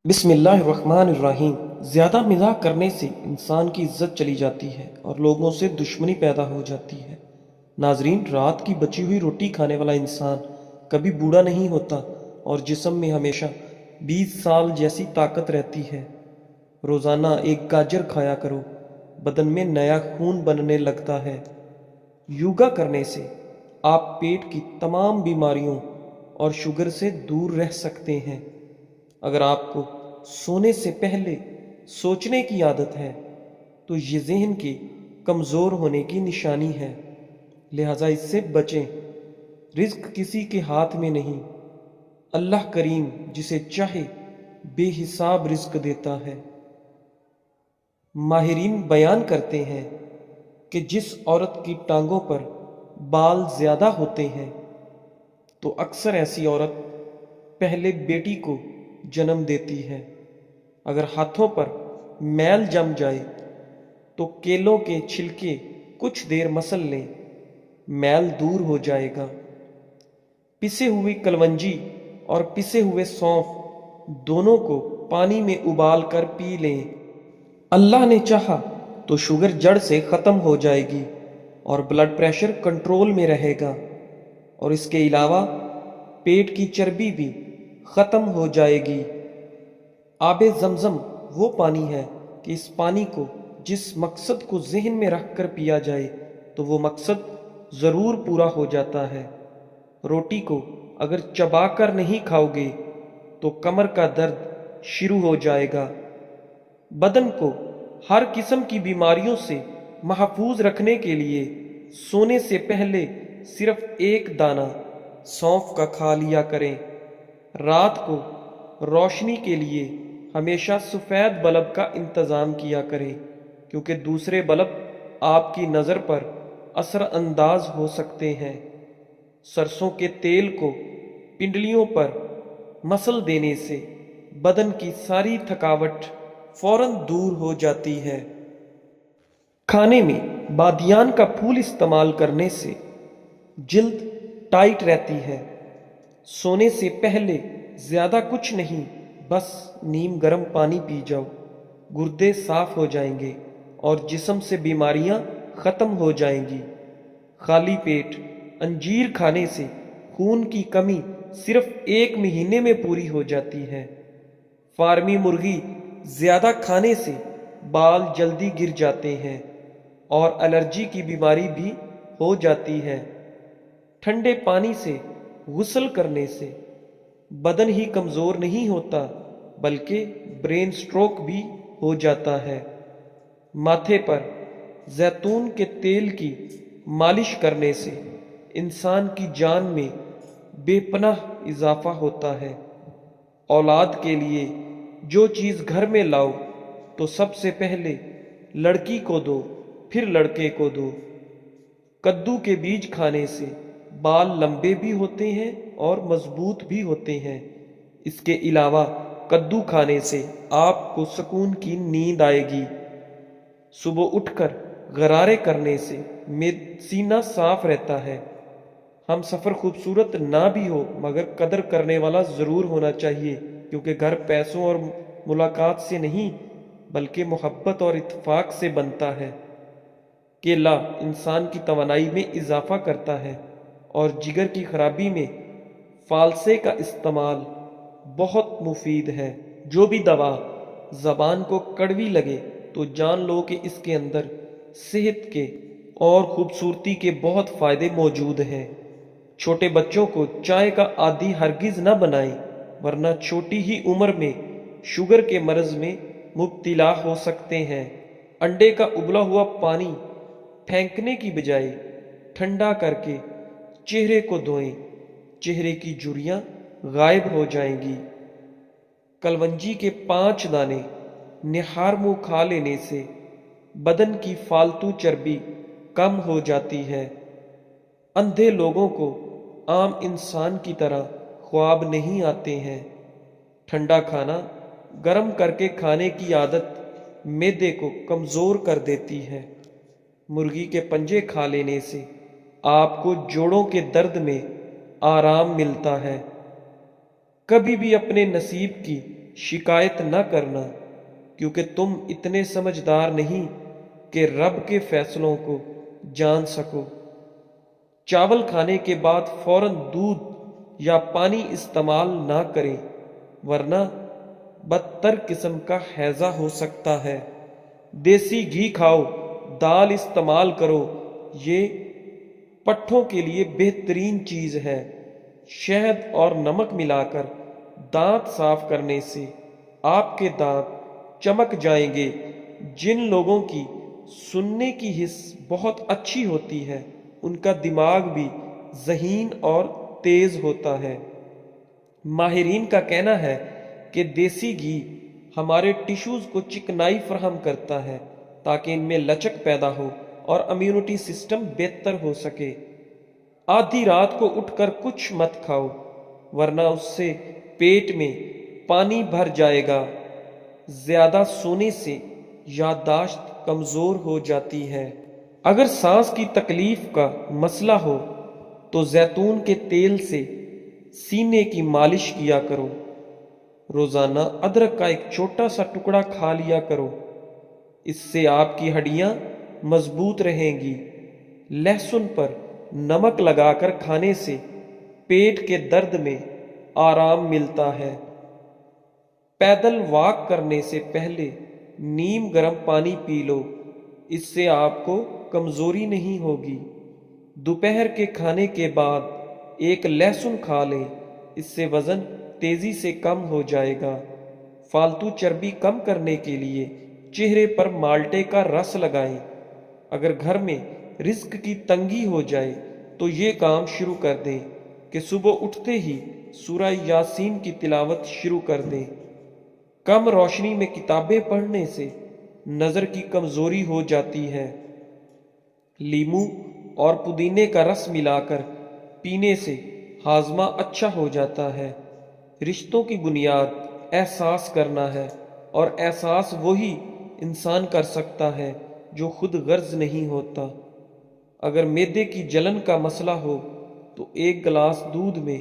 بسم اللہ الرحمن الرحیم۔ زیادہ مزاح کرنے سے انسان کی عزت چلی جاتی ہے اور لوگوں سے دشمنی پیدا ہو جاتی ہے۔ ناظرین، رات کی بچی ہوئی روٹی کھانے والا انسان کبھی بوڑھا نہیں ہوتا اور جسم میں ہمیشہ 20 سال جیسی طاقت رہتی ہے۔ روزانہ ایک گاجر کھایا کرو، بدن میں نیا خون بننے لگتا ہے۔ یوگا کرنے سے آپ پیٹ کی تمام بیماریوں اور شوگر سے دور رہ سکتے ہیں۔ اگر آپ کو سونے سے پہلے سوچنے کی عادت ہے تو یہ ذہن کے کمزور ہونے کی نشانی ہے، لہذا اس سے بچیں۔ رزق کسی کے ہاتھ میں نہیں، اللہ کریم جسے چاہے بے حساب رزق دیتا ہے۔ ماہرین بیان کرتے ہیں کہ جس عورت کی ٹانگوں پر بال زیادہ ہوتے ہیں تو اکثر ایسی عورت پہلے بیٹی کو جنم دیتی ہے۔ اگر ہاتھوں پر میل جم جائے تو کیلوں کے چھلکے کچھ دیر مسل لیں، میل دور ہو جائے گا۔ پسے ہوئی کلونجی اور پسے ہوئے سونف دونوں کو پانی میں ابال کر پی لیں، اللہ نے چاہا تو شوگر جڑ سے ختم ہو جائے گی اور بلڈ پریشر کنٹرول میں رہے گا، اور اس کے علاوہ پیٹ کی چربی بھی ختم ہو جائے گی۔ آب زمزم وہ پانی ہے کہ اس پانی کو جس مقصد کو ذہن میں رکھ کر پیا جائے تو وہ مقصد ضرور پورا ہو جاتا ہے۔ روٹی کو اگر چبا کر نہیں کھاؤ گے تو کمر کا درد شروع ہو جائے گا۔ بدن کو ہر قسم کی بیماریوں سے محفوظ رکھنے کے لیے سونے سے پہلے صرف ایک دانہ سونف کا کھا لیا کریں۔ رات کو روشنی کے لیے ہمیشہ سفید بلب کا انتظام کیا کریں، کیونکہ دوسرے بلب آپ کی نظر پر اثر انداز ہو سکتے ہیں۔ سرسوں کے تیل کو پنڈلیوں پر مسل دینے سے بدن کی ساری تھکاوٹ فوراً دور ہو جاتی ہے۔ کھانے میں بادیان کا پھول استعمال کرنے سے جلد ٹائٹ رہتی ہے۔ سونے سے پہلے زیادہ کچھ نہیں، بس نیم گرم پانی پی جاؤ، گردے صاف ہو جائیں گے اور جسم سے بیماریاں ختم ہو جائیں گی۔ خالی پیٹ انجیر کھانے سے خون کی کمی صرف 1 مہینے میں پوری ہو جاتی ہے۔ فارمی مرغی زیادہ کھانے سے بال جلدی گر جاتے ہیں اور الرجی کی بیماری بھی ہو جاتی ہے۔ ٹھنڈے پانی سے غسل کرنے سے بدن ہی کمزور نہیں ہوتا بلکہ برین سٹروک بھی ہو جاتا ہے۔ ماتھے پر زیتون کے تیل کی مالش کرنے سے انسان کی جان میں بے پناہ اضافہ ہوتا ہے۔ اولاد کے لیے جو چیز گھر میں لاؤ تو سب سے پہلے لڑکی کو دو، پھر لڑکے کو دو۔ کدو کے بیج کھانے سے بال لمبے بھی ہوتے ہیں اور مضبوط بھی ہوتے ہیں۔ اس کے علاوہ کدو کھانے سے آپ کو سکون کی نیند آئے گی۔ صبح اٹھ کر غرارے کرنے سے سینہ صاف رہتا ہے۔ ہم سفر خوبصورت نہ بھی ہو مگر قدر کرنے والا ضرور ہونا چاہیے، کیونکہ گھر پیسوں اور ملاقات سے نہیں بلکہ محبت اور اتفاق سے بنتا ہے۔ کیلا انسان کی توانائی میں اضافہ کرتا ہے اور جگر کی خرابی میں فالسے کا استعمال بہت مفید ہے۔ جو بھی دوا زبان کو کڑوی لگے تو جان لو کہ اس کے اندر صحت کے اور خوبصورتی کے بہت فائدے موجود ہیں۔ چھوٹے بچوں کو چائے کا عادی ہرگز نہ بنائیں، ورنہ چھوٹی ہی عمر میں شوگر کے مرض میں مبتلا ہو سکتے ہیں۔ انڈے کا ابلا ہوا پانی پھینکنے کی بجائے ٹھنڈا کر کے چہرے کو دھوئیں، چہرے کی جھریاں غائب ہو جائیں گی۔ کلونجی کے 5 دانے نہار منہ کھا لینے سے بدن کی فالتو چربی کم ہو جاتی ہے۔ اندھے لوگوں کو عام انسان کی طرح خواب نہیں آتے ہیں۔ ٹھنڈا کھانا گرم کر کے کھانے کی عادت معدے کو کمزور کر دیتی ہے۔ مرغی کے پنجے کھا لینے سے آپ کو جوڑوں کے درد میں آرام ملتا ہے۔ کبھی بھی اپنے نصیب کی شکایت نہ کرنا، کیونکہ تم اتنے سمجھدار نہیں کہ رب کے فیصلوں کو جان سکو۔ چاول کھانے کے بعد فوراً دودھ یا پانی استعمال نہ کریں، ورنہ بدتر قسم کا ہیضہ ہو سکتا ہے۔ دیسی گھی کھاؤ، دال استعمال کرو، یہ پٹھوں کے لیے بہترین چیز ہے۔ شہد اور نمک ملا کر دانت صاف کرنے سے آپ کے دانت چمک جائیں گے۔ جن لوگوں کی سننے کی حس بہت اچھی ہوتی ہے ان کا دماغ بھی ذہین اور تیز ہوتا ہے۔ ماہرین کا کہنا ہے کہ دیسی گھی ہمارے ٹشوز کو چکنائی فراہم کرتا ہے تاکہ ان میں لچک پیدا ہو اور امیونٹی سسٹم بہتر ہو سکے۔ آدھی رات کو اٹھ کر کچھ مت کھاؤ، ورنہ اس سے پیٹ میں پانی بھر جائے گا۔ زیادہ سونے سے یادداشت کمزور ہو جاتی ہے۔ اگر سانس کی تکلیف کا مسئلہ ہو تو زیتون کے تیل سے سینے کی مالش کیا کرو۔ روزانہ ادرک کا ایک چھوٹا سا ٹکڑا کھا لیا کرو، اس سے آپ کی ہڈیاں مضبوط رہیں گی۔ لہسن پر نمک لگا کر کھانے سے پیٹ کے درد میں آرام ملتا ہے۔ پیدل واک کرنے سے پہلے نیم گرم پانی پی لو، اس سے آپ کو کمزوری نہیں ہوگی۔ دوپہر کے کھانے کے بعد ایک لہسن کھا لیں، اس سے وزن تیزی سے کم ہو جائے گا۔ فالتو چربی کم کرنے کے لیے چہرے پر مالٹے کا رس لگائیں۔ اگر گھر میں رزق کی تنگی ہو جائے تو یہ کام شروع کر دیں کہ صبح اٹھتے ہی سورہ یاسین کی تلاوت شروع کر دیں۔ کم روشنی میں کتابیں پڑھنے سے نظر کی کمزوری ہو جاتی ہے۔ لیموں اور پودینے کا رس ملا کر پینے سے ہاضمہ اچھا ہو جاتا ہے۔ رشتوں کی بنیاد احساس کرنا ہے، اور احساس وہی انسان کر سکتا ہے جو خود غرض نہیں ہوتا۔ اگر معدے کی جلن کا مسئلہ ہو تو ایک گلاس دودھ میں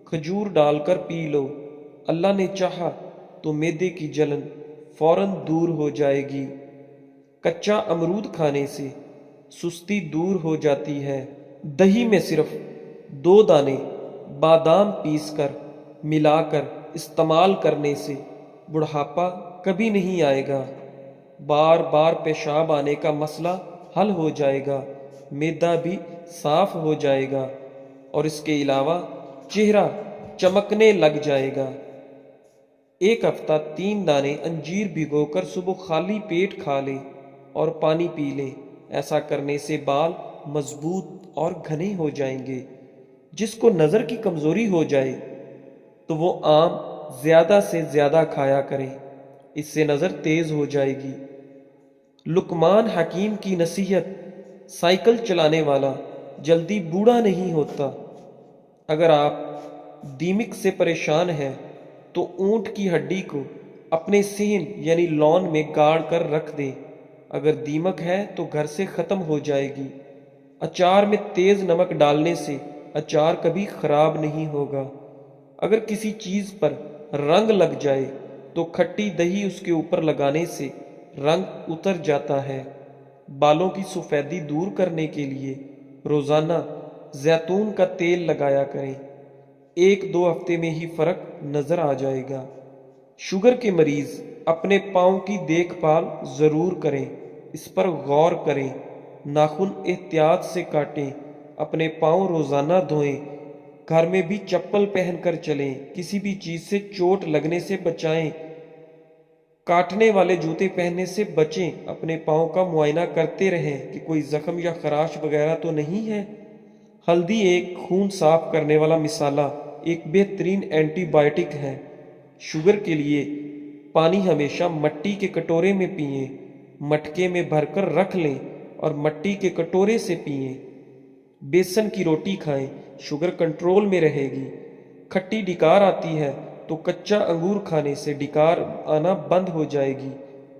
کھجور ڈال کر پی لو، اللہ نے چاہا تو معدے کی جلن فوراً دور ہو جائے گی۔ کچا امرود کھانے سے سستی دور ہو جاتی ہے۔ دہی میں صرف 2 دانے بادام پیس کر ملا کر استعمال کرنے سے بڑھاپا کبھی نہیں آئے گا۔ بار بار پیشاب آنے کا مسئلہ حل ہو جائے گا، معدہ بھی صاف ہو جائے گا، اور اس کے علاوہ چہرہ چمکنے لگ جائے گا۔ ایک ہفتہ 3 دانے انجیر بھگو کر صبح خالی پیٹ کھا لیں اور پانی پی لیں۔ ایسا کرنے سے بال مضبوط اور گھنے ہو جائیں گے۔ جس کو نظر کی کمزوری ہو جائے تو وہ آم زیادہ سے زیادہ کھایا کریں، اس سے نظر تیز ہو جائے گی۔ لقمان حکیم کی نصیحت: سائیکل چلانے والا جلدی بوڑھا نہیں ہوتا۔ اگر آپ دیمک سے پریشان ہیں تو اونٹ کی ہڈی کو اپنے صحن یعنی لون میں گاڑ کر رکھ دیں۔ اگر دیمک ہے تو گھر سے ختم ہو جائے گی۔ اچار میں تیز نمک ڈالنے سے اچار کبھی خراب نہیں ہوگا۔ اگر کسی چیز پر رنگ لگ جائے تو کھٹی دہی اس کے اوپر لگانے سے رنگ اتر جاتا ہے۔ بالوں کی سفیدی دور کرنے کے لیے روزانہ زیتون کا تیل لگایا کریں، 1-2 ہفتے میں ہی فرق نظر آ جائے گا۔ شوگر کے مریض اپنے پاؤں کی دیکھ بھال ضرور کریں، اس پر غور کریں۔ ناخن احتیاط سے کاٹیں، اپنے پاؤں روزانہ دھوئیں، گھر میں بھی چپل پہن کر چلیں، کسی بھی چیز سے چوٹ لگنے سے بچائیں، کاٹنے والے جوتے پہننے سے بچیں، اپنے پاؤں کا معائنہ کرتے رہیں کہ کوئی زخم یا خراش وغیرہ تو نہیں ہے۔ ہلدی ایک خون صاف کرنے والا مصالحہ، ایک بہترین اینٹی بائیوٹک ہے۔ شوگر کے لیے پانی ہمیشہ مٹی کے کٹورے میں پئیں، مٹکے میں بھر کر رکھ لیں اور مٹی کے کٹورے سے پئیں۔ بیسن کی روٹی کھائیں، شوگر کنٹرول میں رہے گی۔ کھٹی ڈکار آتی ہے تو کچا انگور کھانے سے ڈکار آنا بند ہو جائے گی۔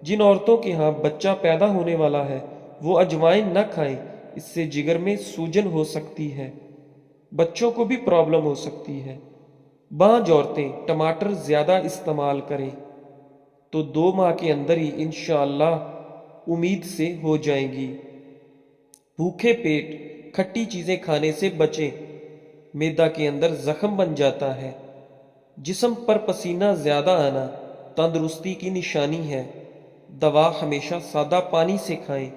جن عورتوں کے ہاں بچہ پیدا ہونے والا ہے وہ اجوائن نہ کھائیں، اس سے جگر میں سوجن ہو سکتی ہے، بچوں کو بھی پرابلم ہو سکتی ہے۔ بعض عورتیں ٹماٹر زیادہ استعمال کریں تو 2 ماہ کے اندر ہی انشاءاللہ امید سے ہو جائیں گی۔ بھوکے پیٹ کھٹی چیزیں کھانے سے بچیں، معدہ کے اندر زخم بن جاتا ہے۔ جسم پر پسینہ زیادہ آنا تندرستی کی نشانی ہے۔ دوا ہمیشہ سادہ پانی سے کھائیں،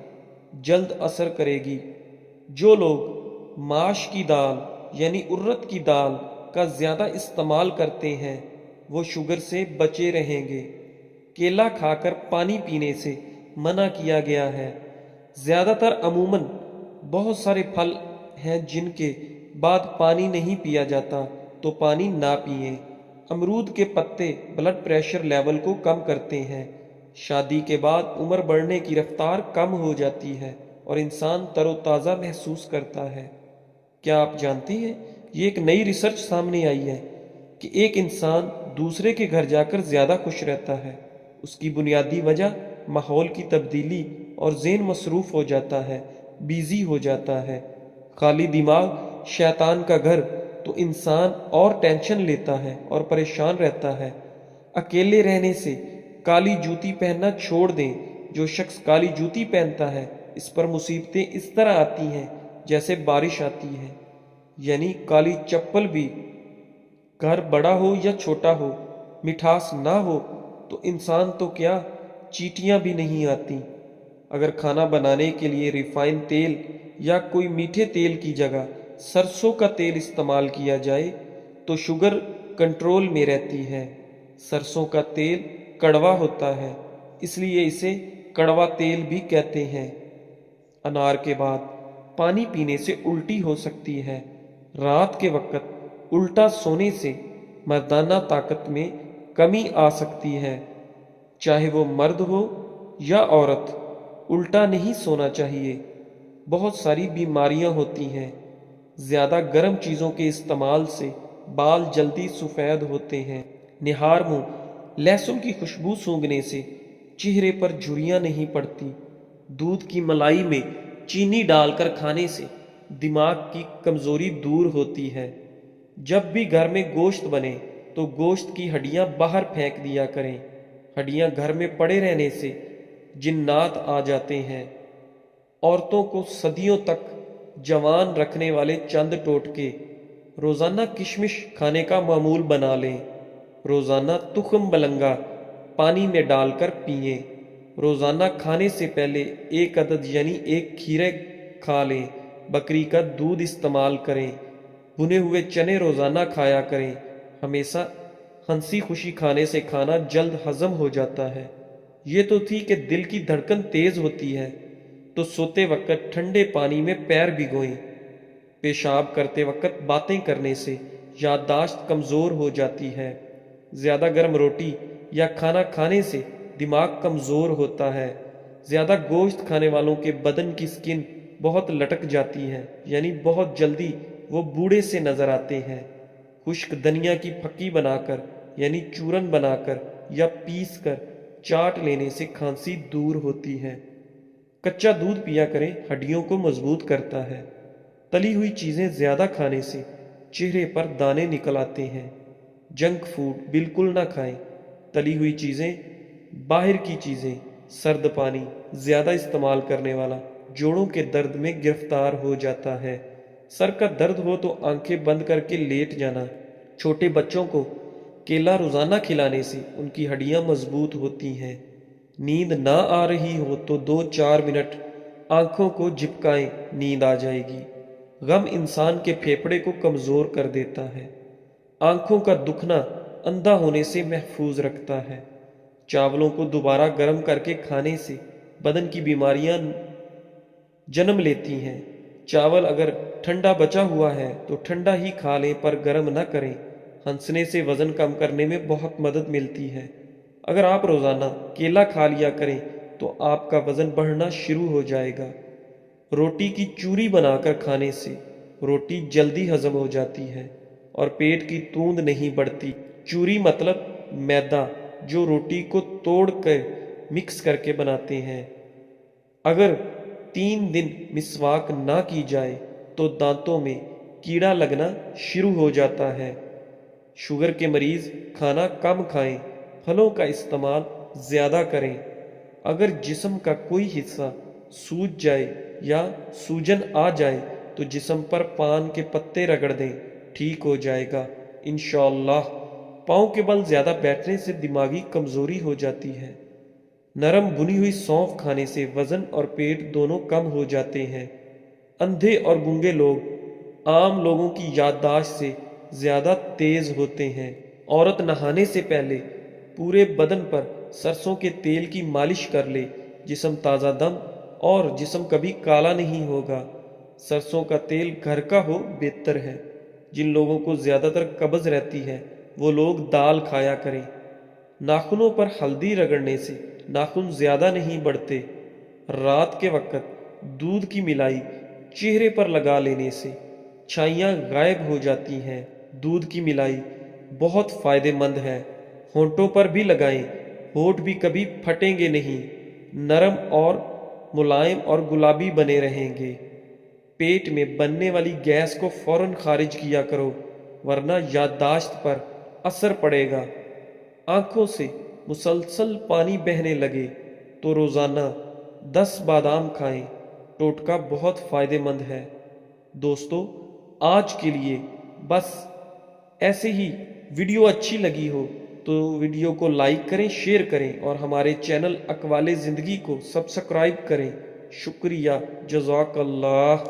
جلد اثر کرے گی۔ جو لوگ ماش کی دال یعنی ارد کی دال کا زیادہ استعمال کرتے ہیں وہ شوگر سے بچے رہیں گے۔ کیلا کھا کر پانی پینے سے منع کیا گیا ہے۔ زیادہ تر عموماً بہت سارے پھل ہیں جن کے بعد پانی نہیں پیا جاتا تو پانی نہ پئیں۔ امرود کے پتے بلڈ پریشر لیول کو کم کرتے ہیں۔ شادی کے بعد عمر بڑھنے کی رفتار کم ہو جاتی ہے اور انسان تر و تازہ محسوس کرتا ہے۔ کیا آپ جانتے ہیں یہ ایک نئی ریسرچ سامنے آئی ہے کہ ایک انسان دوسرے کے گھر جا کر زیادہ خوش رہتا ہے۔ اس کی بنیادی وجہ ماحول کی تبدیلی اور ذہن مصروف ہو جاتا ہے، بیزی ہو جاتا ہے۔ خالی دماغ شیطان کا گھر، تو انسان اور ٹینشن لیتا ہے اور پریشان رہتا ہے۔ اکیلے رہنے سے کالی جوتی پہننا چھوڑ دیں۔ جو شخص کالی جوتی پہنتا ہے اس پر مصیبتیں اس طرح آتی ہیں جیسے بارش آتی ہے۔ یعنی کالی چپل بھی، گھر بڑا ہو یا چھوٹا ہو، مٹھاس نہ ہو تو انسان تو کیا چیٹیاں بھی نہیں آتی۔ اگر کھانا بنانے کے لیے ریفائن تیل یا کوئی میٹھے تیل کی جگہ سرسوں کا تیل استعمال کیا جائے تو شوگر کنٹرول میں رہتی ہے۔ سرسوں کا تیل کڑوا ہوتا ہے، اس لیے اسے کڑوا تیل بھی کہتے ہیں۔ انار کے بعد پانی پینے سے الٹی ہو سکتی ہے۔ رات کے وقت الٹا سونے سے مردانہ طاقت میں کمی آ سکتی ہے۔ چاہے وہ مرد ہو یا عورت، الٹا نہیں سونا چاہیے۔ بہت ساری بیماریاں ہوتی ہیں۔ زیادہ گرم چیزوں کے استعمال سے بال جلدی سفید ہوتے ہیں۔ نہار منہ لہسن کی خوشبو سونگھنے سے چہرے پر جھریاں نہیں پڑتی۔ دودھ کی ملائی میں چینی ڈال کر کھانے سے دماغ کی کمزوری دور ہوتی ہے۔ جب بھی گھر میں گوشت بنے تو گوشت کی ہڈیاں باہر پھینک دیا کریں۔ ہڈیاں گھر میں پڑے رہنے سے جنات آ جاتے ہیں۔ عورتوں کو صدیوں تک جوان رکھنے والے چند ٹوٹکے: روزانہ کشمش کھانے کا معمول بنا لیں۔ روزانہ تخم ملنگا پانی میں ڈال کر پئیں۔ روزانہ کھانے سے پہلے 1 عدد یعنی 1 کھیرے کھا لیں۔ بکری کا دودھ استعمال کریں۔ بھنے ہوئے چنے روزانہ کھایا کریں۔ ہمیشہ ہنسی خوشی کھانے سے کھانا جلد ہضم ہو جاتا ہے۔ یہ تو تھی کہ دل کی دھڑکن تیز ہوتی ہے تو سوتے وقت ٹھنڈے پانی میں پیر بھگوئیں۔ پیشاب کرتے وقت باتیں کرنے سے یادداشت کمزور ہو جاتی ہے۔ زیادہ گرم روٹی یا کھانا کھانے سے دماغ کمزور ہوتا ہے۔ زیادہ گوشت کھانے والوں کے بدن کی سکن بہت لٹک جاتی ہے، یعنی بہت جلدی وہ بوڑھے سے نظر آتے ہیں۔ خشک دھنیا کی پھکی بنا کر یعنی چورن بنا کر یا پیس کر چاٹ لینے سے کھانسی دور ہوتی ہے۔ کچا دودھ پیا کریں، ہڈیوں کو مضبوط کرتا ہے۔ تلی ہوئی چیزیں زیادہ کھانے سے چہرے پر دانے نکل آتے ہیں۔ جنک فوڈ بالکل نہ کھائیں۔ تلی ہوئی چیزیں، باہر کی چیزیں، سرد پانی زیادہ استعمال کرنے والا جوڑوں کے درد میں گرفتار ہو جاتا ہے۔ سر کا درد ہو تو آنکھیں بند کر کے لیٹ جانا۔ چھوٹے بچوں کو کیلا روزانہ کھلانے سے ان کی ہڈیاں مضبوط ہوتی ہیں۔ نیند نہ آ رہی ہو تو 2-4 منٹ آنکھوں کو جھپکائیں، نیند آ جائے گی۔ غم انسان کے پھیپھڑے کو کمزور کر دیتا ہے۔ آنکھوں کا دکھنا اندھا ہونے سے محفوظ رکھتا ہے۔ چاولوں کو دوبارہ گرم کر کے کھانے سے بدن کی بیماریاں جنم لیتی ہیں۔ چاول اگر ٹھنڈا بچا ہوا ہے تو ٹھنڈا ہی کھا لیں پر گرم نہ کریں۔ ہنسنے سے وزن کم کرنے میں بہت مدد ملتی ہے۔ اگر آپ روزانہ کیلا کھا لیا کریں تو آپ کا وزن بڑھنا شروع ہو جائے گا۔ روٹی کی چوری بنا کر کھانے سے روٹی جلدی ہضم ہو جاتی ہے اور پیٹ کی توند نہیں بڑھتی۔ چوری مطلب میدا جو روٹی کو توڑ کر مکس کر کے بناتے ہیں۔ اگر 3 دن مسواک نہ کی جائے تو دانتوں میں کیڑا لگنا شروع ہو جاتا ہے۔ شوگر کے مریض کھانا کم کھائیں، پھلوں کا استعمال زیادہ کریں۔ اگر جسم کا کوئی حصہ سوج جائے یا سوجن آ جائے تو جسم پر پان کے پتے رگڑ دیں، ٹھیک ہو جائے گا انشاءاللہ۔ پاؤں کے بل زیادہ بیٹھنے سے دماغی کمزوری ہو جاتی ہے۔ نرم بنی ہوئی سونف کھانے سے وزن اور پیٹ دونوں کم ہو جاتے ہیں۔ اندھے اور گونگے لوگ عام لوگوں کی یادداشت سے زیادہ تیز ہوتے ہیں۔ عورت نہانے سے پہلے پورے بدن پر سرسوں کے تیل کی مالش کر لے، جسم تازہ دم اور جسم کبھی کالا نہیں ہوگا۔ سرسوں کا تیل گھر کا ہو بہتر ہے۔ جن لوگوں کو زیادہ تر قبض رہتی ہے وہ لوگ دال کھایا کریں۔ ناخنوں پر ہلدی رگڑنے سے ناخن زیادہ نہیں بڑھتے۔ رات کے وقت دودھ کی ملائی چہرے پر لگا لینے سے چھائیاں غائب ہو جاتی ہیں۔ دودھ کی ملائی بہت فائدہ مند ہے، ہونٹوں پر بھی لگائیں، ہونٹ بھی کبھی پھٹیں گے نہیں، نرم اور ملائم اور گلابی بنے رہیں گے۔ پیٹ میں بننے والی گیس کو فوراً خارج کیا کرو ورنہ یادداشت پر اثر پڑے گا۔ آنکھوں سے مسلسل پانی بہنے لگے تو روزانہ 10 بادام کھائیں، ٹوٹکا بہت فائدہ مند ہے۔ دوستو، آج کے لیے بس ایسے ہی۔ ویڈیو اچھی لگی ہو تو ویڈیو کو لائک کریں، شیئر کریں اور ہمارے چینل اقوال زندگی کو سبسکرائب کریں۔ شکریہ، جزاک اللہ۔